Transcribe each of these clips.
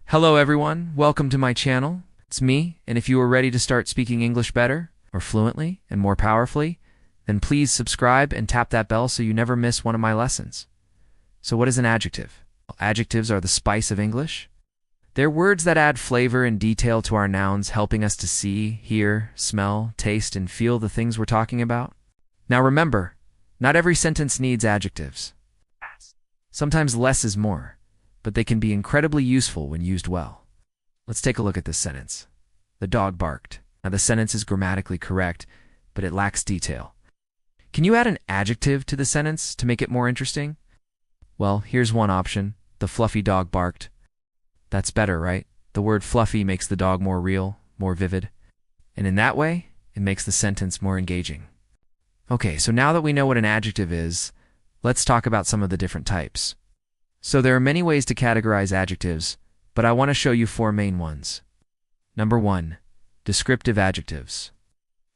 Hello everyone, welcome to my channel. It's me, and if you are ready to start speaking English better, or fluently, and more powerfully, then please subscribe and tap that bell so you never miss one of my lessons. So what is an adjective? Well, adjectives are the spice of English. They're words that add flavor and detail to our nouns, helping us to see, hear, smell, taste, and feel the things we're talking about. Now remember, not every sentence needs adjectives. Sometimes less is more, but they can be incredibly useful when used well. Let's take a look at this sentence. The dog barked. Now the sentence is grammatically correct, but it lacks detail. Can you add an adjective to the sentence to make it more interesting? Well, here's one option. The fluffy dog barked. That's better, right? The word fluffy makes the dog more real, more vivid. And in that way, it makes the sentence more engaging. Okay, so now that we know what an adjective is, let's talk about some of the different types. So there are many ways to categorize adjectives, but I want to show you four main ones. Number 1, descriptive adjectives.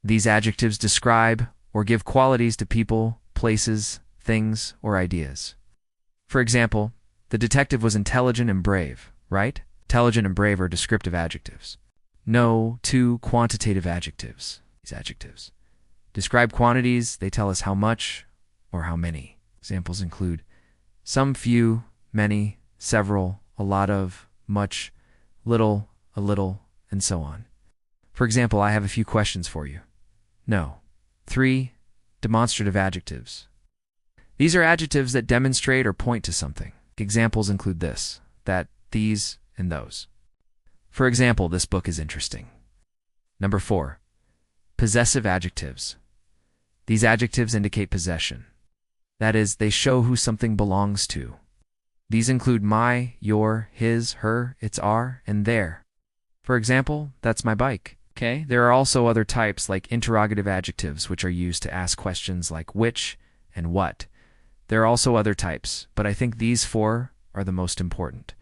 These adjectives describe or give qualities to people, places, things, or ideas. For example, the detective was intelligent and brave, right? Intelligent and brave are descriptive adjectives. No, 2 quantitative adjectives. These adjectives describe quantities. They tell us how much or how many. Examples include some, few, many, several, a lot of, much, little, a little, and so on. For example, I have a few questions for you. No. 3 demonstrative adjectives. These are adjectives that demonstrate or point to something. Examples include this, that, these, and those. For example, this book is interesting. Number 4, possessive adjectives. These adjectives indicate possession. That is, they show who something belongs to. These include my, your, his, her, its, our, and their. For example, that's my bike. Okay? There are also other types like interrogative adjectives, which are used to ask questions like which and what. There are also other types, but I think these 4 are the most important.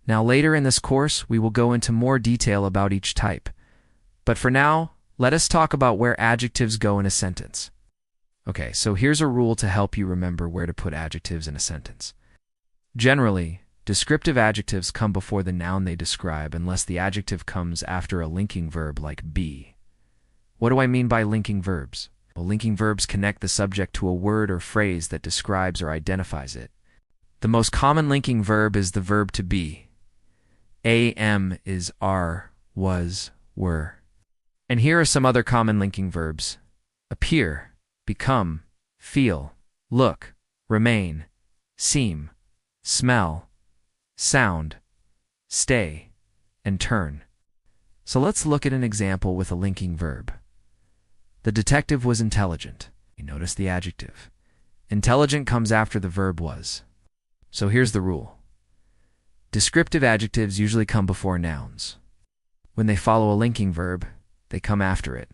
Now later in this course, we will go into more detail about each type. But for now, let us talk about where adjectives go in a sentence. Okay, so here's a rule to help you remember where to put adjectives in a sentence. Generally, descriptive adjectives come before the noun they describe unless the adjective comes after a linking verb like be. What do I mean by linking verbs? Well, linking verbs connect the subject to a word or phrase that describes or identifies it. The most common linking verb is the verb to be. Am is are, was, were. And here are some other common linking verbs. Appear, become, feel, look, remain, seem, smell, sound, stay, and turn. So let's look at an example with a linking verb. The detective was intelligent. You notice the adjective. Intelligent comes after the verb was. So here's the rule. Descriptive adjectives usually come before nouns. When they follow a linking verb, they come after it.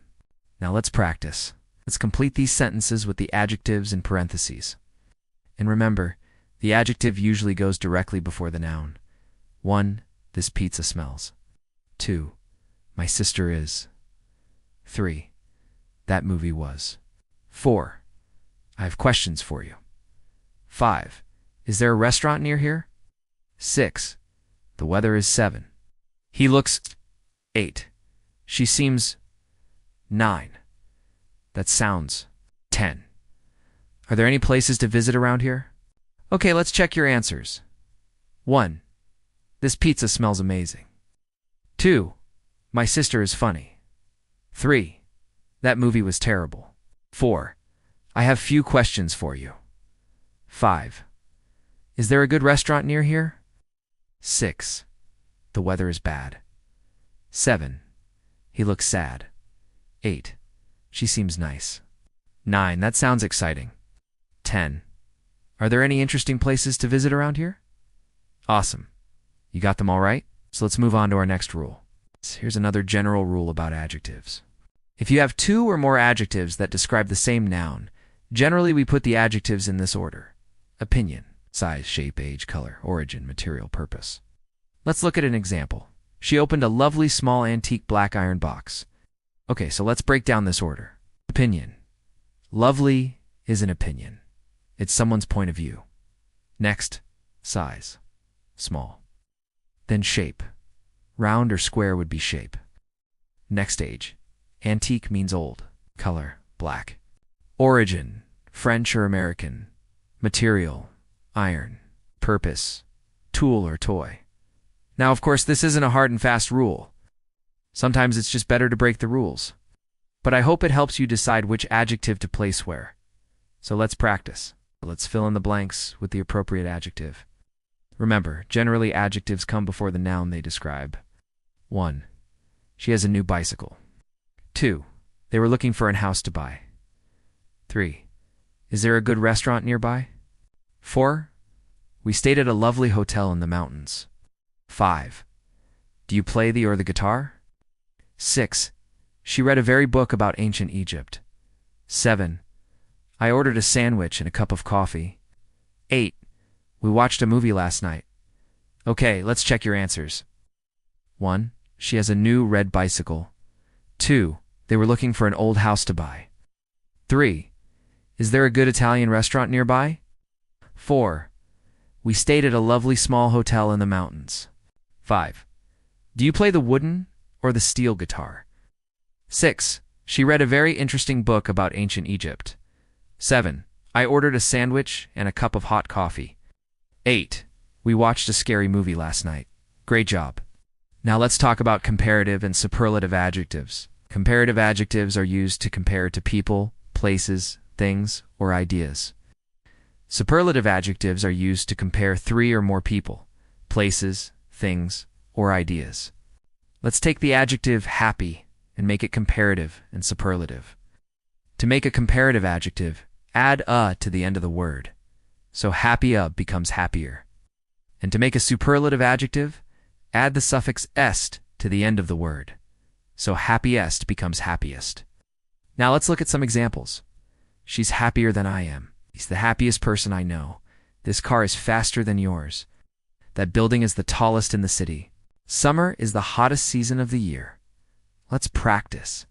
Now let's practice. Let's complete these sentences with the adjectives in parentheses. And remember, the adjective usually goes directly before the noun. 1, this pizza smells. 2, my sister is. 3, that movie was. 4, I have questions for you. 5, is there a restaurant near here? 6, the weather is 7. He looks. 8, she seems. 9, that sounds. 10, are there any places to visit around here? Okay, let's check your answers. 1, this pizza smells amazing. 2, my sister is funny. 3, that movie was terrible. 4, I have few questions for you. 5, is there a good restaurant near here? 6, the weather is bad. 7, he looks sad. 8, she seems nice. 9, that sounds exciting. 10, are there any interesting places to visit around here? Awesome. You got them all right? So let's move on to our next rule. Here's another general rule about adjectives. If you have 2 or more adjectives that describe the same noun, generally we put the adjectives in this order. Opinion, size, shape, age, color, origin, material, purpose. Let's look at an example. She opened a lovely small antique black iron box. Okay, so let's break down this order. Opinion. Lovely is an opinion. It's someone's point of view. Next, size. Small. Then shape. Round or square would be shape. Next age. Antique means old. Color, black. Origin, French or American. Material, iron. Purpose, tool or toy. Now, of course, this isn't a hard and fast rule. Sometimes it's just better to break the rules. But I hope it helps you decide which adjective to place where. So let's practice. Let's fill in the blanks with the appropriate adjective. Remember, generally adjectives come before the noun they describe. 1. She has a new bicycle. 2. They were looking for a house to buy. 3. Is there a good restaurant nearby? 4. We stayed at a lovely hotel in the mountains. 5. Do you play the guitar? 6. She read a very book about ancient Egypt. 7. I ordered a sandwich and a cup of coffee. 8. We watched a movie last night. Okay, let's check your answers. 1. She has a new red bicycle. 2. They were looking for an old house to buy. 3. Is there a good Italian restaurant nearby? 4. We stayed at a lovely small hotel in the mountains. 5. Do you play the wooden or the steel guitar? 6. She read a very interesting book about ancient Egypt. 7. I ordered a sandwich and a cup of hot coffee. 8. We watched a scary movie last night. Great job. Now let's talk about comparative and superlative adjectives. Comparative adjectives are used to compare to people, places, things, or ideas. Superlative adjectives are used to compare 3 or more people, places, things, or ideas. Let's take the adjective happy and make it comparative and superlative. To make a comparative adjective, add a to the end of the word. So happy a becomes happier. And to make a superlative adjective, add the suffix est to the end of the word. So happiest becomes happiest. Now let's look at some examples. She's happier than I am. He's the happiest person I know. This car is faster than yours. That building is the tallest in the city. Summer is the hottest season of the year. Let's practice.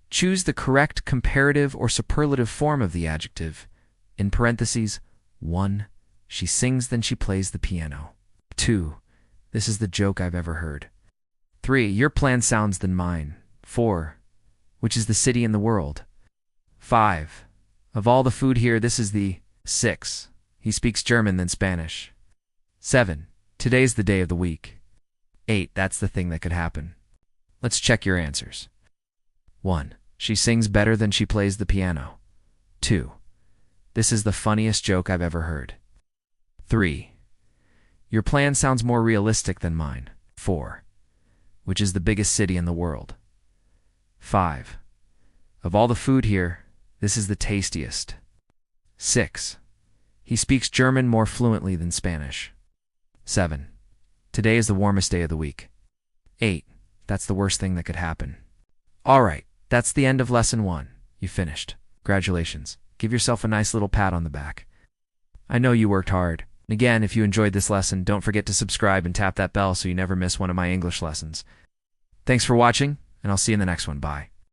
Choose the correct comparative or superlative form of the adjective. In parentheses, 1. She sings, then she plays the piano. 2. This is the joke I've ever heard. 3. Your plan sounds than mine. 4. Which is the city in the world? 5. Of all the food here, this is the 6. He speaks German than Spanish. 7. Today's the day of the week. 8. That's the thing that could happen. Let's check your answers. 1. She sings better than she plays the piano. 2. This is the funniest joke I've ever heard. 3. Your plan sounds more realistic than mine. 4. Which is the biggest city in the world? 5. Of all the food here, this is the tastiest. 6. He speaks German more fluently than Spanish. 7. Today is the warmest day of the week. 8. That's the worst thing that could happen. All right, that's the end of lesson 1. You finished. Congratulations. Give yourself a nice little pat on the back. I know you worked hard. And again, if you enjoyed this lesson, don't forget to subscribe and tap that bell so you never miss one of my English lessons. Thanks for watching, and I'll see you in the next one. Bye.